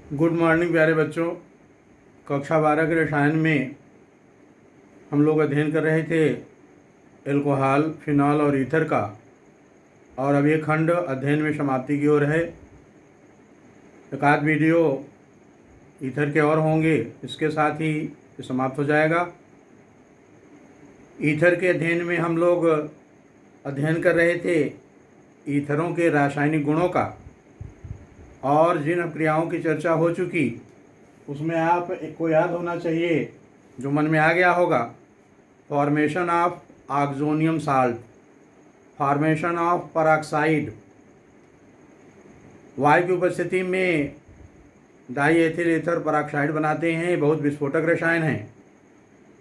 Good morning प्यारे बच्चों। कक्षा 12 के रसायन में हम लोग अध्ययन कर रहे थे एल्कोहल, फिनॉल और ईथर का, और अब ये खंड अध्ययन में समाप्ति की ओर है। एक आध वीडियो ईथर के और होंगे, इसके साथ ही ये समाप्त हो जाएगा। ईथर के अध्ययन में हम लोग अध्ययन कर रहे थे ईथरों के रासायनिक गुणों का, और जिन अभिक्रियाओं की चर्चा हो चुकी उसमें आप को याद होना चाहिए, जो मन में आ गया होगा, formation of oxonium salt, formation of peroxide. वायु की उपस्थिति में डाई एथिल ईथर परऑक्साइड बनाते हैं। बहुत विस्फोटक रसायन हैं,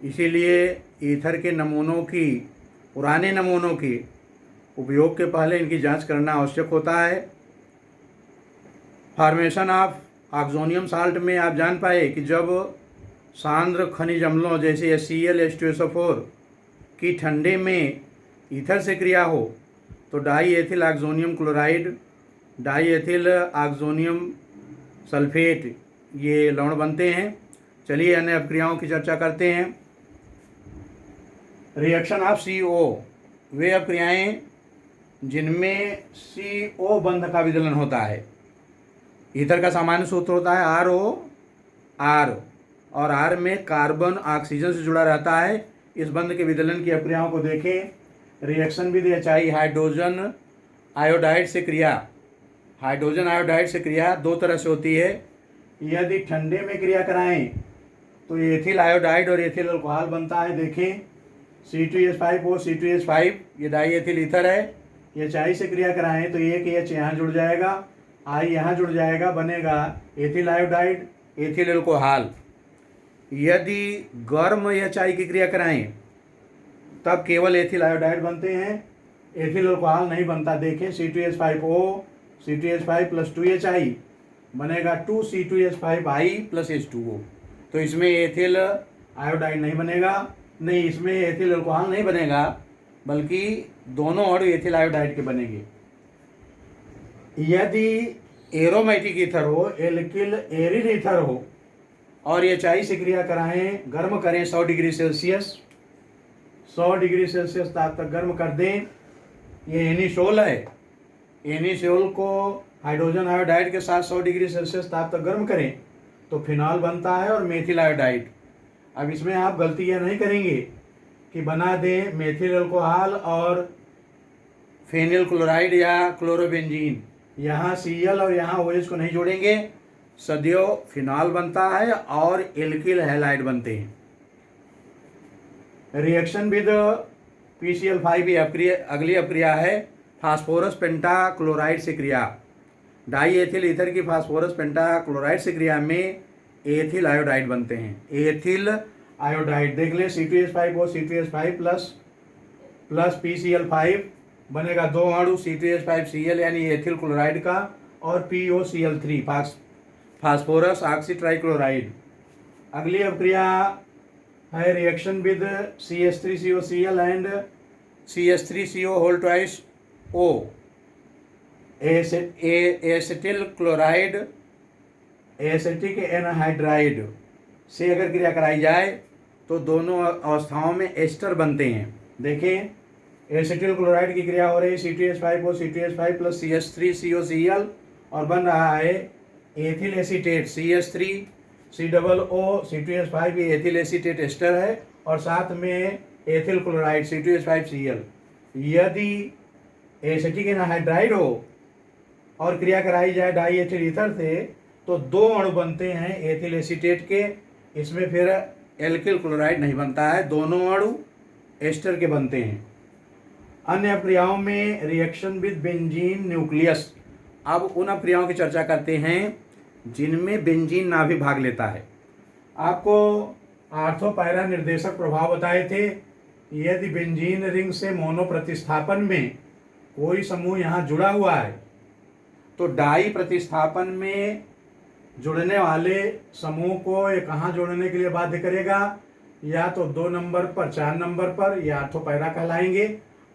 इसीलिए ईथर के नमूनों की, पुराने नमूनों की उपयोग के पहले इनकी जांच करना आवश्यक होता है। फॉर्मेशन ऑफ ऑक्सोनियम साल्ट में आप जान पाए कि जब सांद्र खनिज अम्लों जैसे HCl, H2SO4 की ठंडे में ईथर से क्रिया हो तो die ethyl oxonium chloride, die ethyl oxonium sulphate, ये लवण बनते हैं। चलिए अन्य अभिक्रियाओं की चर्चा करते हैं। रिएक्शन ऑफ CO, वे अभिक्रियाएं जिनमें CO बंध का विदलन होता है। ईथर का सामान्य सूत्र होता है ROR, और R में कार्बन ऑक्सीजन से जुड़ा रहता है। इस बंध के विदलन की अभिक्रियाओं को देखें। रिएक्शन विधि HI, हाइड्रोजन आयोडाइड से क्रिया। हाइड्रोजन आयोडाइड से क्रिया दो तरह से होती है। यदि ठंडे में क्रिया कराएं तो एथिल आयोडाइड और एथिल अल्कोहल बनता है। देखें, C2H5O C2H5, ये डाई एथिल ईथर है। HI से क्रिया कराएं तो एक H यहाँ जुड़ जाएगा, I यहाँ जुड़ जाएगा, बनेगा एथिल आयोडाइड, एथिल अल्कोहल। यदि गर्म HI की क्रिया कराएं तब केवल एथिल आयोडाइड बनते हैं, एथिल अल्कोहल नहीं बनता। देखें, C2H5O C2H5 + 2HI बनेगा 2C2H5I + H2O। तो इसमें एथिल आयोडाइड नहीं बनेगा, नहीं इसमें एथिल अल्कोहल नहीं बनेगा, बल्कि दोनों अणु एथिल आयोडाइड के बनेंगे। यदि एरोमेटिक ईथर हो, एल्किल एरिल ईथर हो, और HI से क्रिया कराएं, गर्म करें 100 डिग्री सेल्सियस, 100 डिग्री सेल्सियस ताप तक गर्म कर दें। ये एनिसोल है, एनिसोल को हाइड्रोजन आयोडाइड के साथ 100 डिग्री सेल्सियस ताप तक गर्म करें तो फिनॉल बनता है और मेथिल आयोडाइड। अब इसमें आप गलती यह नहीं करेंगे कि बना दें मेथिल अल्कोहल और फेनिल क्लोराइड या क्लोरोबेंजीन, यहाँ Cl और यहाँ OH को नहीं जोड़ेंगे, सदैव फिनॉल बनता है और एल्किल हैलाइड बनते हैं। रिएक्शन विद PCl5, अगली अभिक्रिया है फास्फोरस पेंटाक्लोराइड से क्रिया। डाई एथिल ईथर की फास्फोरस पेंटाक्लोराइड से क्रिया में एथिल आयोडाइड बनते हैं। एथिल आयोडाइड देख लें, C2H5O C2H5 प्लस PCl5 बनेगा दो अणु C2H5Cl यानी एथिल क्लोराइड का, और POCl3 फास्फोरस ऑक्सी ट्राइक्लोराइड। अगली अभिक्रिया है reaction with CH3COCl and CH3CO whole twice O, acetyl chloride acetic anhydride से अगर क्रिया कराई जाए तो दोनों अवस्थाओं में एस्टर बनते हैं। देखें, एसिटिल क्लोराइड की क्रिया हो रही है C2H5O C2H5 + CH3COCl, और बन रहा है एथिल एसीटेट CH3COO C2H5, ये एथिल एसीटेट एस्टर है, और साथ में एथिल क्लोराइड C2H5Cl। यदि एसिटिक एनहाइड्राइड हो और क्रिया कराई जाए डाई एथिल ईथर से तो दो अणु बनते हैं एथिल एसीटेट के, इसमें फिर एल्किल क्लोराइड नहीं बनता है, दोनों अणु एस्टर के बनते हैं। अन्य अभिक्रियाओं में रिएक्शन विद बेंजीन न्यूक्लियस। अब उन अभिक्रियाओं की चर्चा करते हैं जिनमें बेंजीन नाभिक भाग लेता है। आपको आर्थो पैरा निर्देशक प्रभाव बताए थे। यदि बेंजीन रिंग से मोनो प्रतिस्थापन में कोई समूह यहाँ जुड़ा हुआ है तो डाई प्रतिस्थापन में जुड़ने वाले समूह को ये कहाँ जोड़ने के लिए बाध्य करेगा, या तो 2 नंबर पर, 4 नंबर पर, या आर्थो पैरा कहलाएंगे,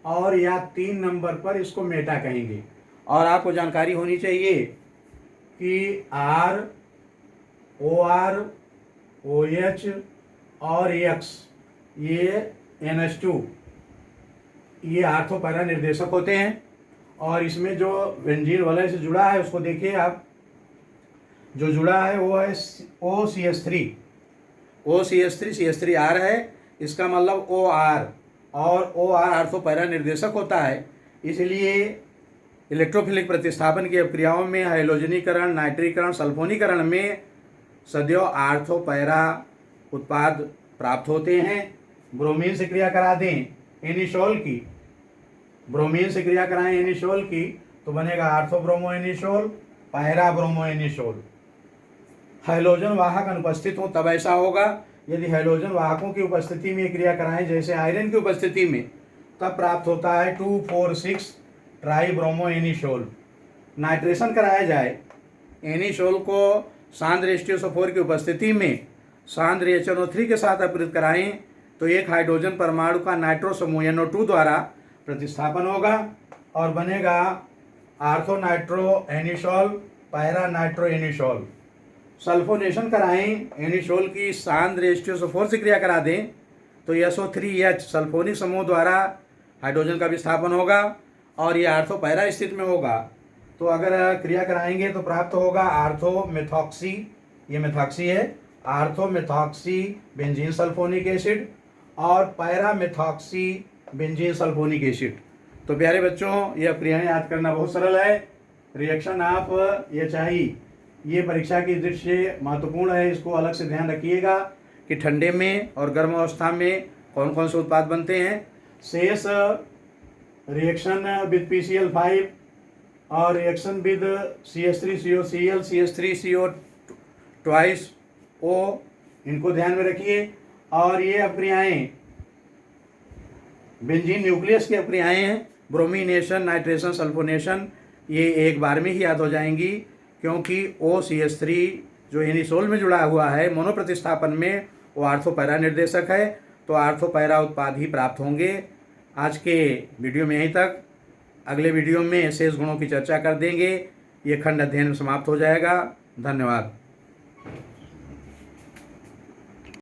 और या 3 नंबर पर इसको मेटा कहेंगे। और आपको जानकारी होनी चाहिए कि R OR, OH और X, ये NH2, ये आर्थो पैरा निर्देशक होते हैं। और इसमें जो बेंजीन वलय से जुड़ा है उसको देखिए आप, जो जुड़ा है वो है OCH3, CH3R है, इसका मतलब OR, और OR आर्थो पैरा निर्देशक होता है। इसलिए इलेक्ट्रोफिलिक प्रतिस्थापन की अभिक्रियाओं में हाइड्रोजनीकरण, नाइट्रीकरण, सल्फोनीकरण में सदैव आर्थो पैरा उत्पाद प्राप्त होते हैं। ब्रोमीन से क्रिया करा दें एनिसोल की, ब्रोमीन से क्रिया कराएं एनिसोल की, तो बनेगा ortho bromo anisole, para bromo anisole. Hydrogen वाहक अनुपस्थित हो तब ऐसा होगा। यदि हाइड्रोजन वाहकों की उपस्थिति में क्रिया कराएं, जैसे आयरन की उपस्थिति में, तब प्राप्त होता है 2,4,6 ट्राई ब्रोमो एनिसोल। नाइट्रेशन कराया जाए एनिसोल को सांद्र H2SO4 की उपस्थिति में सांद्र HNO3 के साथ अपकृत कराएं, तो एक हाइड्रोजन परमाणु का नाइट्रो समूह NO2 द्वारा प्रतिस्थापन होगा और बनेगा ortho nitro anisole, para nitro anisole. Sulphonation कराएं एनिसोल की सांद्र H2SO4 से क्रिया करा दें, तो SO3H सल्फोनिक समूह द्वारा हाइड्रोजन का विस्थापन होगा और ये आर्थो पैरा स्थिति में होगा। तो अगर क्रिया कराएंगे तो प्राप्त होगा आर्थो मेथॉक्सी, ये मेथॉक्सी है, ortho methoxy benzene sulphonic acid और para methoxy benzene sulphonic acid. तो प्यारे बच्चों, ये क्रियाएं याद करना बहुत सरल है। रिएक्शन आप ये चाहिए, ये परीक्षा की दृष्टि से महत्वपूर्ण है, इसको अलग से ध्यान रखिएगा कि ठंडे में और गर्म अवस्था में कौन कौन से उत्पाद बनते हैं। शेष रिएक्शन विद PCl5 और reaction with CH3COCl, CH3CO twice O, इनको ध्यान में रखिए। और ये अभिक्रियाएं बेंजीन न्यूक्लियस की अभिक्रियाएं हैं, ब्रोमीनेशन, नाइट्रेशन, सल्फोनेशन, ये एक बार में ही याद हो जाएंगी, क्योंकि OCH3 जो एनिसोल में जुड़ा हुआ है मोनो प्रतिस्थापन में, वो आर्थो पैरा निर्देशक है, तो आर्थो पैरा उत्पाद ही प्राप्त होंगे। आज के वीडियो में यहीं तक, अगले वीडियो में शेष गुणों की चर्चा कर देंगे। ये खंड अध्ययन समाप्त हो जाएगा। धन्यवाद।